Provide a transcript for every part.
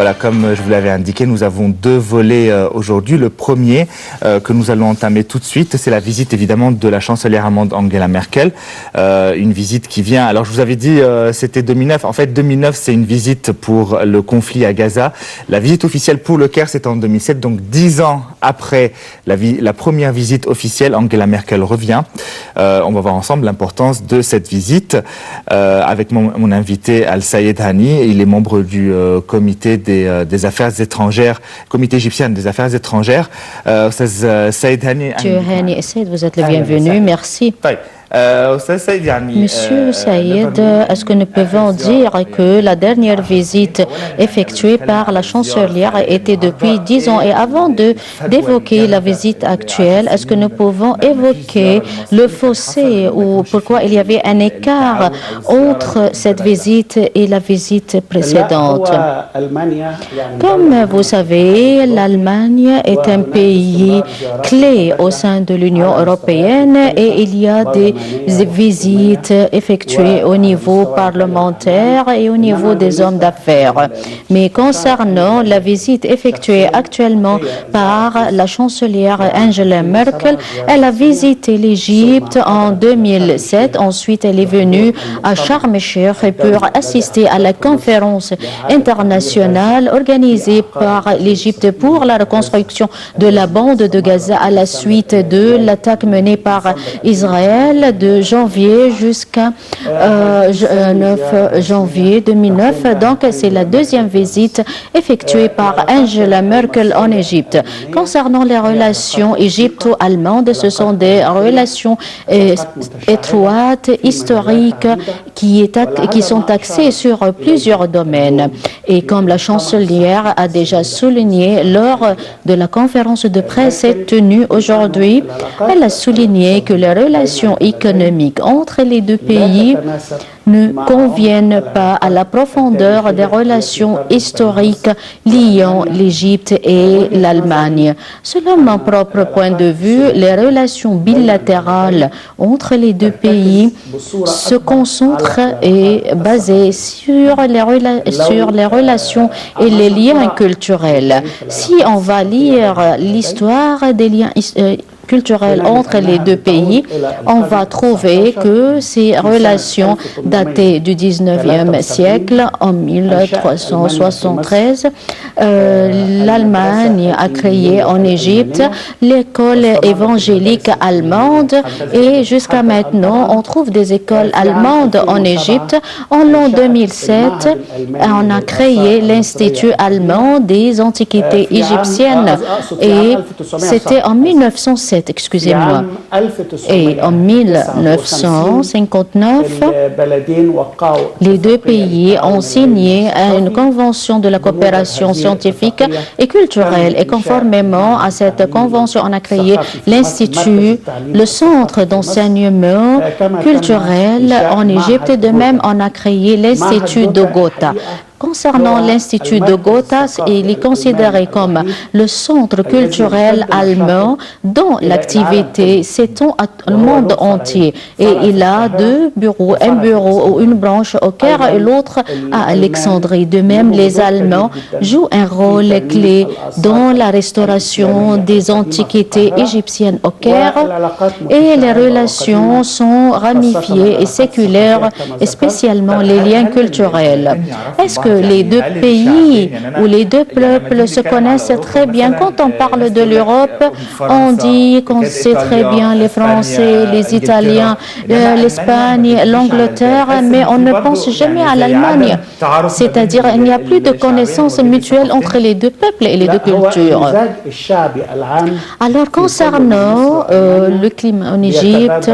Voilà, comme je vous l'avais indiqué, nous avons deux volets aujourd'hui. Le premier que nous allons entamer tout de suite, c'est la visite évidemment de la chancelière allemande Angela Merkel. Une visite qui vient, alors je vous avais dit c'était 2009. En fait 2009 c'est une visite pour le conflit à Gaza. La visite officielle pour le Caire c'est en 2007, donc 10 ans après la première visite officielle, Angela Merkel revient. On va voir ensemble l'importance de cette visite avec mon invité Al-Sayed Hani. Il est membre du comité des affaires étrangères, comité égyptien des affaires étrangères. Sayed Hani. Monsieur Hani Sayed, vous êtes le bienvenu. Merci. Monsieur Sayed, est-ce que nous pouvons dire que la dernière visite effectuée par la chancelière était depuis 10 ans? Et avant d'évoquer la visite actuelle, est-ce que nous pouvons évoquer le fossé ou pourquoi il y avait un écart entre cette visite et la visite précédente? Comme vous savez, l'Allemagne est un pays clé au sein de l'Union européenne et il y a des visites effectuées au niveau parlementaire et au niveau des hommes d'affaires. Mais concernant la visite effectuée actuellement par la chancelière Angela Merkel, elle a visité l'Égypte en 2007. Ensuite, elle est venue à Sharm el-Sheikh pour assister à la conférence internationale organisée par l'Égypte pour la reconstruction de la bande de Gaza à la suite de l'attaque menée par Israël de janvier jusqu'à 9 janvier 2009. Donc, c'est la deuxième visite effectuée par Angela Merkel en Égypte. Concernant les relations égypto-allemandes, ce sont des relations étroites, historiques, qui sont axées sur plusieurs domaines. Et comme la chancelière a déjà souligné lors de la conférence de presse tenue aujourd'hui, elle a souligné que les relations économiques entre les deux pays ne conviennent pas à la profondeur des relations historiques liant l'Égypte et l'Allemagne. Selon mon propre point de vue, les relations bilatérales entre les deux pays se concentrent et basées sur les relations et les liens culturels. Si on va lire l'histoire des liens culturelle entre les deux pays, on va trouver que ces relations datées du 19e siècle. En 1373, l'Allemagne a créé en Égypte l'école évangélique allemande et jusqu'à maintenant, on trouve des écoles allemandes en Égypte. En l'an 2007, on a créé l'Institut allemand des antiquités égyptiennes et c'était en 1907. Excusez-moi. Et en 1959, les deux pays ont signé une convention de la coopération scientifique et culturelle. Et conformément à cette convention, on a créé l'Institut, le centre d'enseignement culturel en Égypte. De même, on a créé l'Institut de Gotha. Concernant l'Institut de Gotha, il est considéré comme le centre culturel allemand dont l'activité s'étend à le monde entier. Et il a deux bureaux, un bureau ou une branche au Caire et l'autre à Alexandrie. De même, les Allemands jouent un rôle clé dans la restauration des antiquités égyptiennes au Caire et les relations sont ramifiées et séculaires, et spécialement les liens culturels. Est-ce que les deux pays ou les deux peuples se connaissent très bien? Quand on parle de l'Europe, on dit qu'on sait très bien les Français, les Italiens, l'Espagne, l'Angleterre, mais on ne pense jamais à l'Allemagne. C'est-à-dire qu'il n'y a plus de connaissances mutuelles entre les deux peuples et les deux cultures. Alors, concernant le climat en Égypte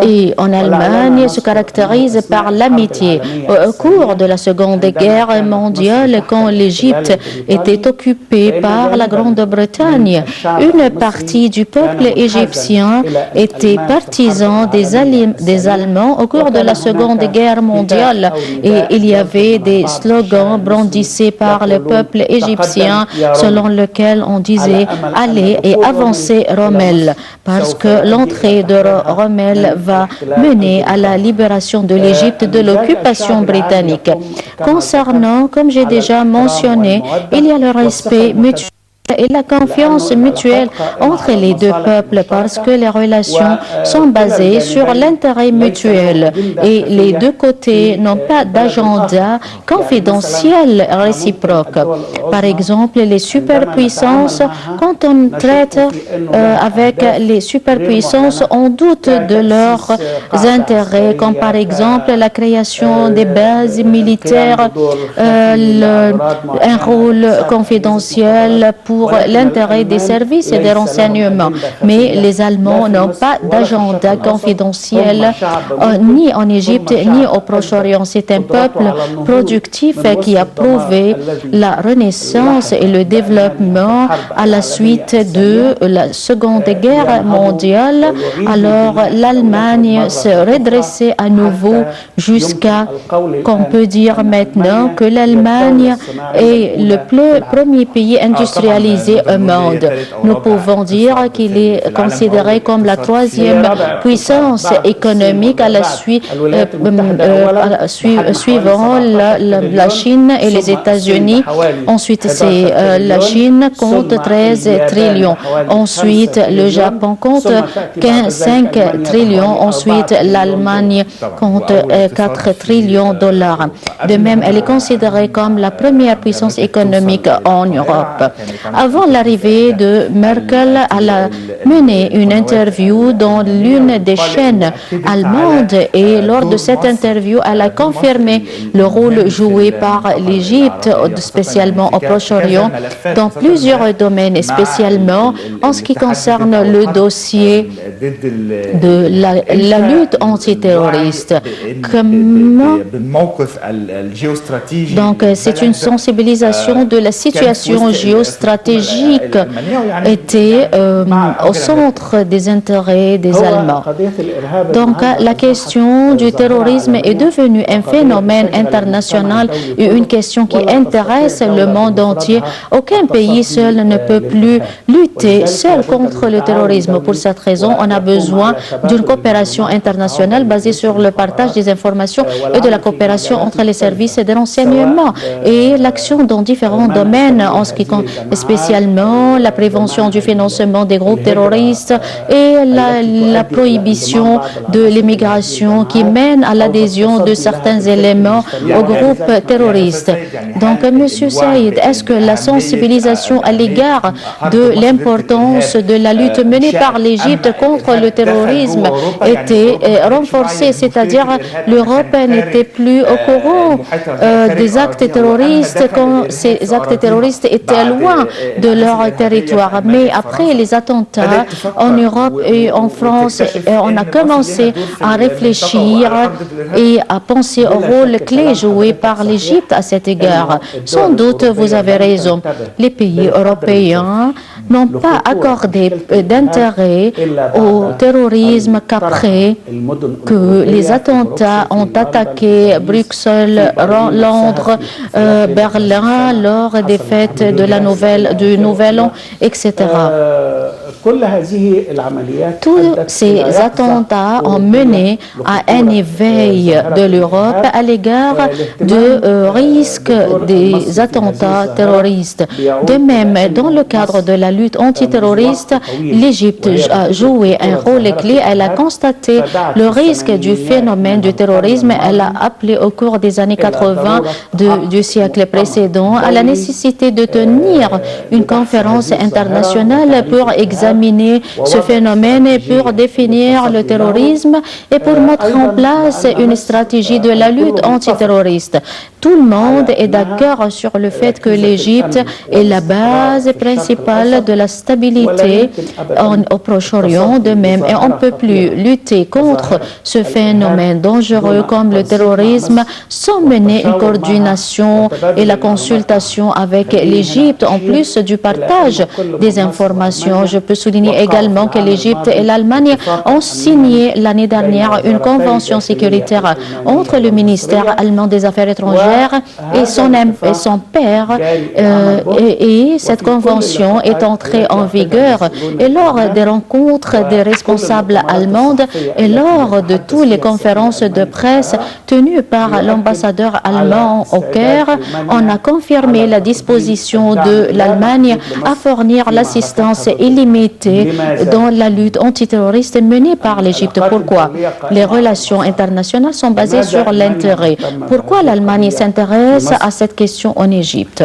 et en Allemagne, se caractérise par l'amitié. Au cours de la Seconde Guerre mondiale, quand l'Égypte était occupée par la Grande-Bretagne, une partie du peuple égyptien était partisan des Allemands au cours de la Seconde Guerre mondiale. Et il y avait des slogans brandissés par le peuple égyptien selon lesquels on disait « Allez et avancez Rommel » parce que l'entrée de Rommel va mener à la libération de l'Égypte de l'occupation britannique. Concernant, comme j'ai déjà mentionné, il y a le respect mutuel et la confiance mutuelle entre les deux peuples parce que les relations sont basées sur l'intérêt mutuel et les deux côtés n'ont pas d'agenda confidentiel réciproque. Par exemple, les superpuissances, quand on traite avec les superpuissances, on doute de leurs intérêts, comme par exemple la création des bases militaires, un rôle confidentiel pour l'intérêt des services et des renseignements. Mais les Allemands n'ont pas d'agenda confidentiel ni en Égypte ni au Proche-Orient. C'est un peuple productif qui a prouvé la renaissance et le développement à la suite de la Seconde Guerre mondiale. Alors l'Allemagne se redressait à nouveau jusqu'à qu'on peut dire maintenant que l'Allemagne est le premier pays industrialisé au monde. Nous pouvons dire qu'il est considéré comme la troisième puissance économique à la suite, suivant la Chine et les États-Unis. Ensuite, c'est la Chine compte 13 trillions. Ensuite, le Japon compte 5 trillions. Ensuite, l'Allemagne compte 4 trillions de dollars. De même, elle est considérée comme la première puissance économique en Europe. Avant l'arrivée de Merkel, elle a mené une interview dans l'une des chaînes allemandes et lors de cette interview, elle a confirmé le rôle joué par l'Égypte, spécialement au Proche-Orient, dans plusieurs domaines, et spécialement en ce qui concerne le dossier de la lutte antiterroriste. Donc, c'est une sensibilisation de la situation géostratégique était au centre des intérêts des Allemands. Donc, la question du terrorisme est devenue un phénomène international et une question qui intéresse le monde entier. Aucun pays seul ne peut plus lutter seul contre le terrorisme. Pour cette raison, on a besoin d'une coopération internationale basée sur le partage des informations et de la coopération entre les services de renseignement et l'action dans différents domaines, en ce qui concerne spécialement la prévention du financement des groupes terroristes et la prohibition de l'immigration qui mène à l'adhésion de certains éléments aux groupes terroristes. Donc, Monsieur Saïd, est-ce que la sensibilisation à l'égard de l'importance de la lutte menée par l'Égypte contre le terrorisme était renforcée, c'est-à-dire l'Europe n'était plus au courant des actes terroristes quand ces actes terroristes étaient loin de leur territoire. Mais après les attentats en Europe et en France, on a commencé à réfléchir et à penser au rôle clé joué par l'Égypte à cet égard. Sans doute, vous avez raison. Les pays européens n'ont pas accordé d'intérêt au terrorisme qu'après que les attentats ont attaqué Bruxelles, Londres, Berlin lors des fêtes de du Nouvel An, etc. Tous ces attentats ont mené à un éveil de l'Europe à l'égard de risques des attentats terroristes. De même, dans le cadre de la lutte antiterroriste, l'Égypte a joué un rôle clé. Elle a constaté le risque du phénomène du terrorisme. Elle a appelé au cours des années 80 du siècle précédent à la nécessité de tenir une conférence internationale pour examiner ce phénomène et pour définir le terrorisme et pour mettre en place une stratégie de la lutte antiterroriste. Tout le monde est d'accord sur le fait que l'Égypte est la base principale de la stabilité au Proche-Orient de même. Et on ne peut plus lutter contre ce phénomène dangereux comme le terrorisme sans mener une coordination et la consultation avec l'Égypte, en plus du partage des informations. Je peux souligner également que l'Égypte et l'Allemagne ont signé l'année dernière une convention sécuritaire entre le ministère allemand des Affaires étrangères et son père. Et cette convention est entrée en vigueur. Et lors des rencontres des responsables allemands et lors de toutes les conférences de presse tenues par l'ambassadeur allemand au Caire, on a confirmé la disposition de l'Allemagne à fournir l'assistance illimitée dans la lutte antiterroriste menée par l'Égypte. Pourquoi? Les relations internationales sont basées sur l'intérêt. Pourquoi l'Allemagne s'intéresse à cette question en Égypte?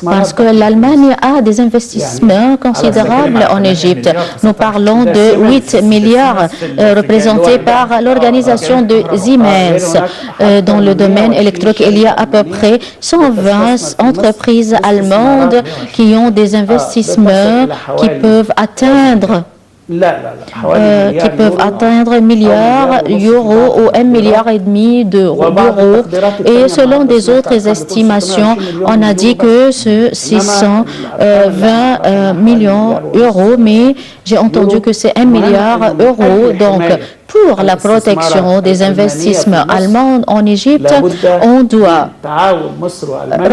Parce que l'Allemagne a des investissements considérables en Égypte. Nous parlons de 8 milliards représentés par l'organisation de Siemens. Dans le domaine électrique, il y a à peu près 120 entreprises allemandes qui ont des investissements qui peuvent atteindre milliards d'euros ou 1,5 milliard d'euros. Et selon des autres estimations, on a dit que ce 620 millions d'euros, mais j'ai entendu que c'est 1 milliard d'euros. Donc, pour la protection des investissements allemands en Égypte, on doit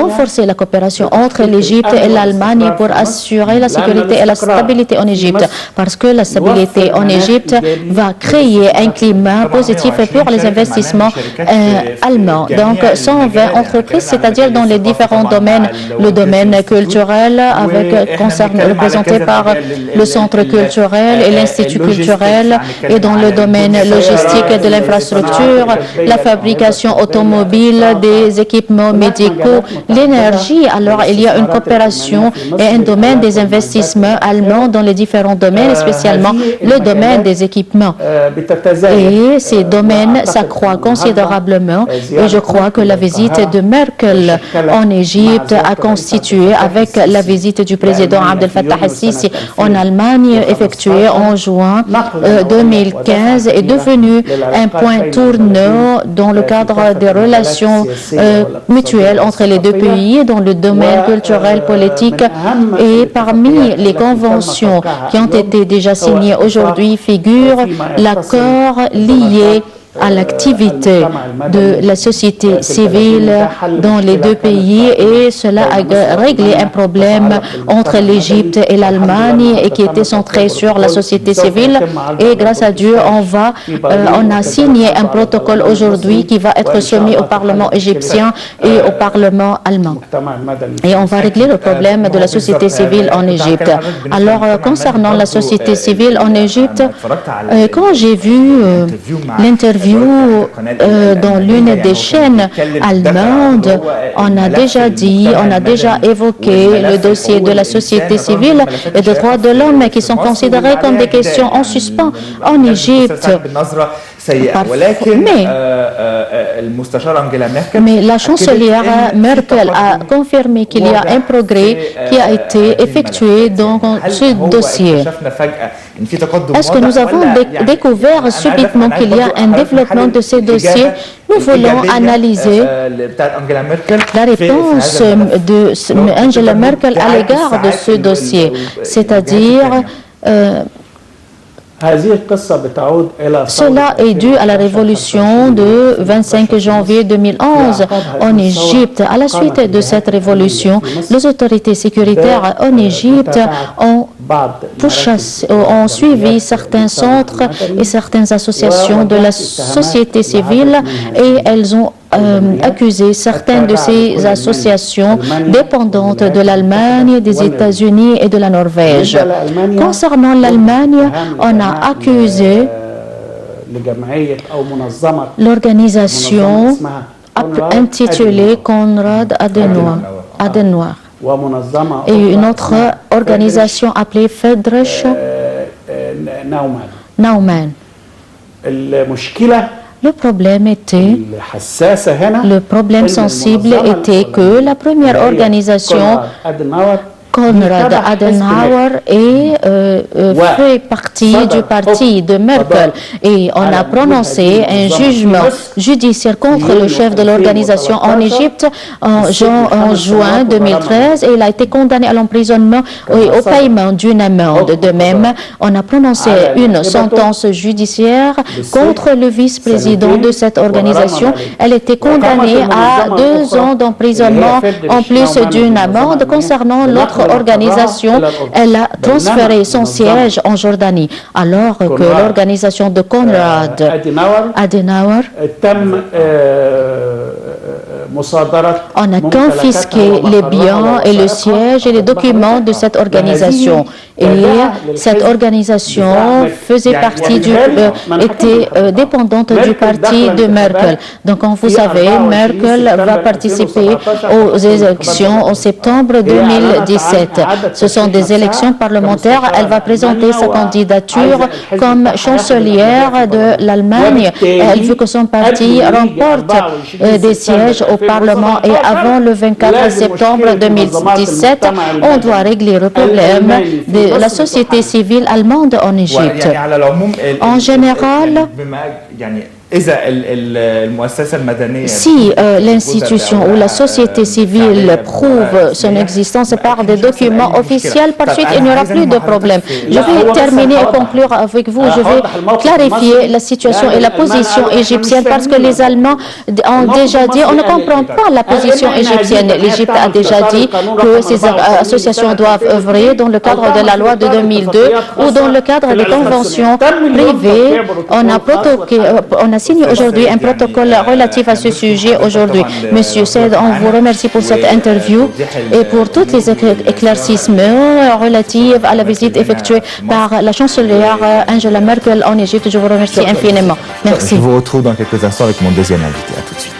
renforcer la coopération entre l'Égypte et l'Allemagne pour assurer la sécurité et la stabilité en Égypte. Parce que la stabilité en Égypte va créer un climat positif pour les investissements allemands. Donc, 120 entreprises, c'est-à-dire dans les différents domaines, le domaine culturel, représenté par le centre culturel et l'Institut culturel, et dans le domaine logistique de l'infrastructure, la fabrication automobile, des équipements médicaux, l'énergie. Alors, il y a une coopération et un domaine des investissements allemands dans les différents domaines, spécialement le domaine des équipements. Et ces domaines s'accroissent considérablement. Et je crois que la visite de Merkel en Égypte a constitué, avec la visite du président Abdel Fattah el-Sisi en Allemagne, effectuée en juin 2015, est devenu un point tournant dans le cadre des relations mutuelles entre les deux pays dans le domaine culturel, politique. Et parmi les conventions qui ont été déjà signées aujourd'hui figure l'accord lié à l'activité de la société civile dans les deux pays, et cela a réglé un problème entre l'Égypte et l'Allemagne et qui était centré sur la société civile. Et grâce à Dieu, on a signé un protocole aujourd'hui qui va être soumis au Parlement égyptien et au Parlement allemand. Et on va régler le problème de la société civile en Égypte. Alors, concernant la société civile en Égypte, quand j'ai vu l'interview dans l'une des chaînes allemandes, on a déjà évoqué le dossier de la société civile et des droits de l'homme qui sont considérés comme des questions en suspens en Égypte. Mais la chancelière Merkel a confirmé qu'il y a un progrès qui a été effectué dans ce dossier. Est-ce que nous avons découvert subitement qu'il y a un développement de ces dossiers? Nous voulons analyser la réponse de Angela Merkel à l'égard de ce dossier, c'est-à-dire cela est dû à la révolution de 25 janvier 2011 en Égypte. À la suite de cette révolution, les autorités sécuritaires en Égypte ont suivi certains centres et certaines associations de la société civile, et elles ont accusé certaines de ces associations dépendantes de l'Allemagne, des États-Unis et de la Norvège. Concernant l'Allemagne, on a accusé l'organisation intitulée Konrad Adenauer et une autre organisation appelée Friedrich Naumann. Le problème sensible était que la première organisation, Konrad Adenauer fait partie du parti de Merkel et on a prononcé un jugement judiciaire contre le chef de l'organisation en Égypte en juin 2013 et il a été condamné à l'emprisonnement et au paiement d'une amende. De même, on a prononcé une sentence judiciaire contre le vice-président de cette organisation. Elle était condamnée à 2 ans d'emprisonnement en plus d'une amende. Concernant l'autre organisation, elle a transféré son siège en Jordanie, alors que l'organisation de Konrad Adenauer on a confisqué les biens et le siège et les documents de cette organisation. Et cette organisation faisait partie était dépendante du parti de Merkel. Donc, comme vous savez, Merkel va participer aux élections en septembre 2017. Ce sont des élections parlementaires. Elle va présenter sa candidature comme chancelière de l'Allemagne. Elle veut que son parti remporte des sièges au Parlement et avant le 24 septembre 2017, on doit régler le problème de la société civile allemande en Égypte. En général, si l'institution ou la société civile prouve son existence par des documents officiels, par suite, il n'y aura plus de problème. Je vais terminer et conclure avec vous. Je vais clarifier la situation et la position égyptienne parce que les Allemands ont déjà dit on ne comprend pas la position égyptienne. L'Égypte a déjà dit que ces associations doivent œuvrer dans le cadre de la loi de 2002 ou dans le cadre des conventions privées. On a signé aujourd'hui un protocole relatif à ce sujet aujourd'hui. Monsieur Said, on vous remercie pour cette interview et pour tous les éclaircissements relatifs à la visite effectuée par la chancelière Angela Merkel en Égypte. Je vous remercie infiniment. Merci. Je vous retrouve dans quelques instants avec mon deuxième invité. À tout de suite.